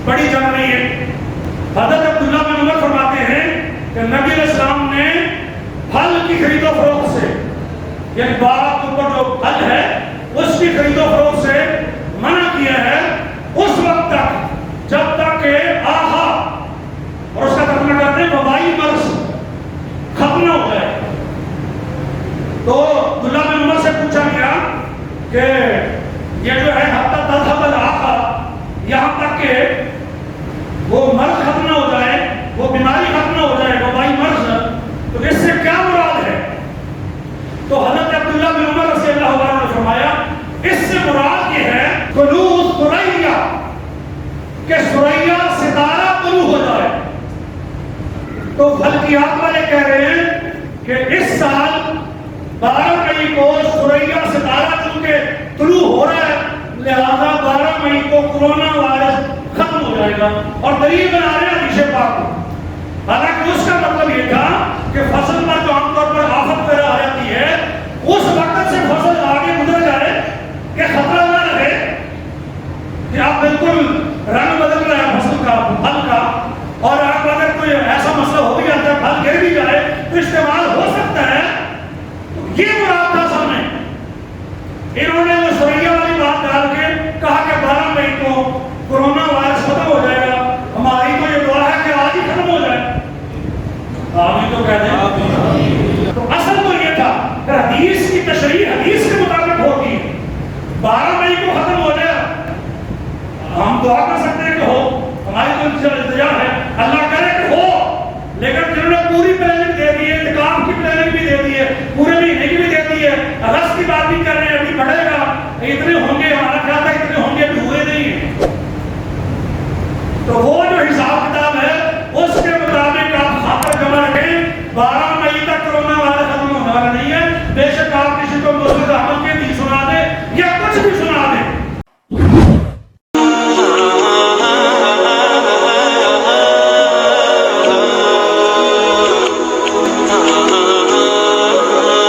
بڑی جنگ نہیں ہے۔ حضرت عبداللہ بن عمر فرماتے ہیں کہ نبی علیہ السلام نے پھل کی خرید و فروخت سے، یعنی باغ کے اوپر جو پھل ہے اس کی خرید و فروخت سے منع کیا ہے اس وقت تک جب تک کہ آہا، اور اس کا ترجمہ کرتے ہیں وبائی مرض ختم نہ ہو جائے۔ تو عبداللہ بن عمر سے پوچھا گیا کہ یہ جو ہے حتی تذهب الآخا، یہاں تک کہ وہ مرض ختم نہ ہو جائے، وہ بیماری ختم نہ ہو جائے، وبائی مرض، تو اس سے کیا مراد ہے؟ تو حضرت عبداللہ بن عمر رضی اللہ عنہ نے فرمایا اس سے مراد یہ ہے طلوع ثریا، کہ ثریا ستارہ طلوع ہو جائے۔ تو فلکیات والے کہہ رہے ہیں کہ اس سال 12 مئی کو ثریا ستارہ چونکہ طلوع ہو رہا ہے، لہذا 12 مئی کو کرونا وائرس ختم ہو جائے گا، اور دلیل بنا رہے ہیں حدیث پاک کو۔ حالانکہ اس کا مطلب یہ تھا کہ فصل پر جو عام طور پر آفت پیدا آ جاتی ہے اس وقت سے فصل آگے گزر جائے کہ خطرہ نہ رہے کہ آپ بالکل رنگ بدل رہے ہیں فصل کا، پھل کا، اور آپ اگر کوئی ایسا مسئلہ ہو بھی جاتا ہے پھل گر بھی جائے تو استعمال ہو سکتا ہے۔ تو یہ مراد تھا سامنے، انہوں نے وہ ثریا والی بات ڈال کے کہا کہ 12 مئی کو کرونا وائرس ختم ہو جائے گا، ہماری تو یہ دعا ہے کہ آج ہی ختم ہو جائے۔ آمین تو کہہ دیں۔ تو اصل تو یہ تھا کہ حدیث کی تشریح حدیث کے مطابق ہوتی ہے، 12 مئی کو ختم ہو جائے، ہم دعا کر سکتے ہیں کہ ہو، ہماری تو